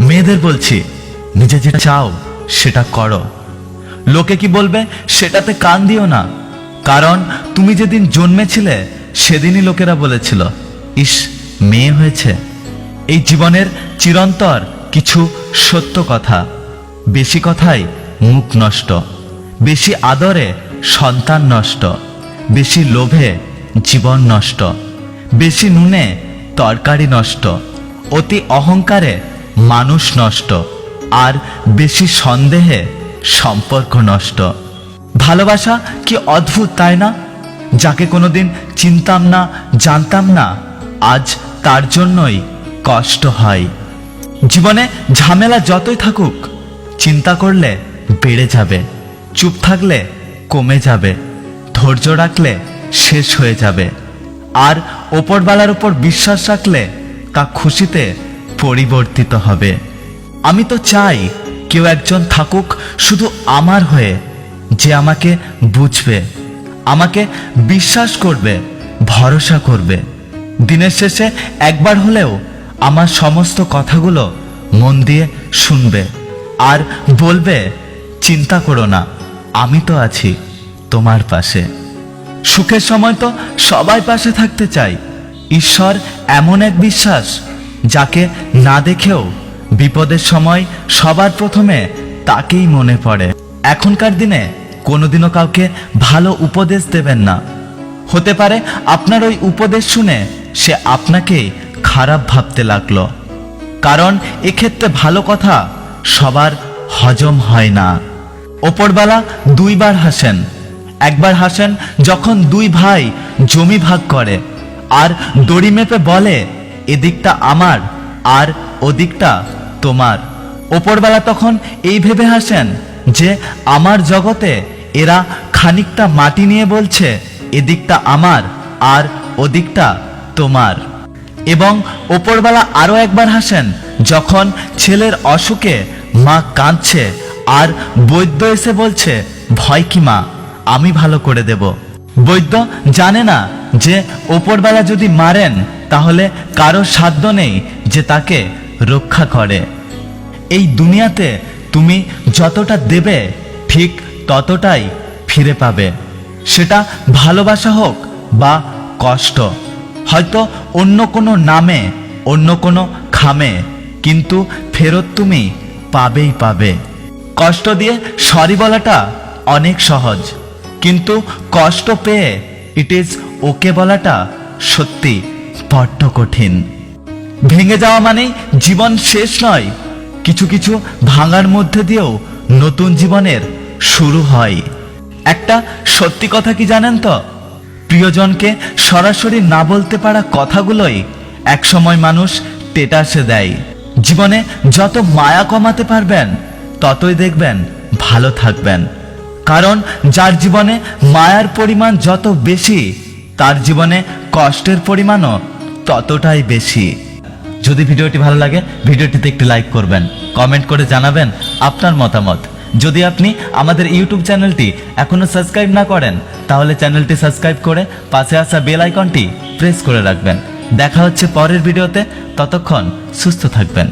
মেয়েদের বলছি, নিজে যেটা চাও সেটা করো। লোকে কি বলবে সেটাতে কান দিও না, কারণ তুমি যেদিন জন্মেছিলে সেদিনই লোকেরা বলেছিল, ইস মেয়ে হয়েছে। এই জীবনের চিরন্তর কিছু সত্য কথা। বেশি কথায় মুখ নষ্ট, বেশি আদরে সন্তান নষ্ট, বেশি লোভে জীবন নষ্ট, বেশি নুনে তরকারি নষ্ট, অতি অহংকারে মানুষ নষ্ট, আর বেশি সন্দেহে সম্পর্ক নষ্ট। ভালোবাসা কি অদ্ভুত তাই না? যাকে কোনোদিন চিনতাম না, জানতাম না, আজ তার জন্যই কষ্ট হয়। জীবনে ঝামেলা যতই থাকুক, চিন্তা করলে বেড়ে যাবে, চুপ থাকলে কমে যাবে, ধৈর্য রাখলে শেষ হয়ে যাবে, আর ওপরওয়ালার উপর বিশ্বাস রাখলে তা খুশিতে পরিবর্তিত হবে। আমি তো চাই কেউ একজন থাকুক শুধু আমার হয়ে, যে আমাকে বুঝবে, আমাকে বিশ্বাস করবে, ভরসা করবে। দিনের শেষে একবার হলেও আমার সমস্ত কথাগুলো মন দিয়ে শুনবে আর বলবে, চিন্তা করো না, আমি তো আছি তোমার পাশে। সুখের সময় তো সবাই পাশে থাকতে চাই। ঈশ্বর এমন এক বিশ্বাস, যাকে না দেখেও বিপদের সময় সবার প্রথমে তাকেই মনে পড়ে। এখনকার দিনে কোনোদিনও কাউকে ভালো উপদেশ দেবেন না। হতে পারে আপনার ওই উপদেশ শুনে সে আপনাকে খারাপ ভাবতে লাগলো, কারণ এক্ষেত্রে ভালো কথা সবার হজম হয় না। ওপরওয়ালা দুইবার হাসেন। একবার হাসেন যখন দুই ভাই জমি ভাগ করে আর দড়ি মেপে বলে, এদিকটা আমার আর ওদিকটা তোমার। ওপরওয়ালা তখন এই ভেবে হাসেন যে আমার জগতে এরা খানিকটা মাটি নিয়ে বলছে, এদিকটা আমার আর ওদিকটা তোমার। এবং ওপরওয়ালা আরো একবার হাসেন যখন ছেলের অসুখে মা কাঁদছে আর বৈদ্য এসে বলছে, ভয় কি মা, আমি ভালো করে দেব। বৈদ্য জানে না যে ওপরওয়ালা যদি মারেন তাহলে কারো সাধ্য নেই যে তাকে রক্ষা করে। এই দুনিয়াতে তুমি যতটা দেবে ঠিক ততটাই ফিরে পাবে, সেটা ভালোবাসা হোক বা কষ্ট, হয়তো অন্য কোনো নামে, অন্য কোনো খামে, কিন্তু ফেরত তুমি পাবেই পাবে। কষ্ট দিয়ে সরি বলাটা অনেক সহজ, কিন্তু কষ্ট পেয়ে ইট ইজ ওকে বলাটা সত্যি বড্ড কঠিন। ভেঙে যাওয়া মানেই জীবন শেষ নয়, কিছু কিছু ভাঙার মধ্যে দিয়েও নতুন জীবনের শুরু হয়। একটা সত্যি কথা কি জানেন তো, প্রিয়জনকে সরাসরি না বলতে পারা কথাগুলোই একসময় মানুষ স্ট্যাটাসে দেয়। জীবনে যত মায়া কমাতে পারবেন ততই দেখবেন ভালো থাকবেন, কারণ যার জীবনে মায়ার পরিমাণ যত বেশি, তার জীবনে কষ্টের পরিমাণও ততটাই বেশি। যদি ভিডিওটি ভালো লাগে ভিডিওটিতে একটি লাইক করবেন, কমেন্ট করে জানাবেন আপনার মতামত। যদি আপনি আমাদের ইউটিউব চ্যানেলটি এখনো সাবস্ক্রাইব না করেন তাহলে চ্যানেলটি সাবস্ক্রাইব করে পাশে আসা বেল আইকনটি প্রেস করে রাখবেন। দেখা হচ্ছে পরের ভিডিওতে, ততক্ষণ সুস্থ থাকবেন।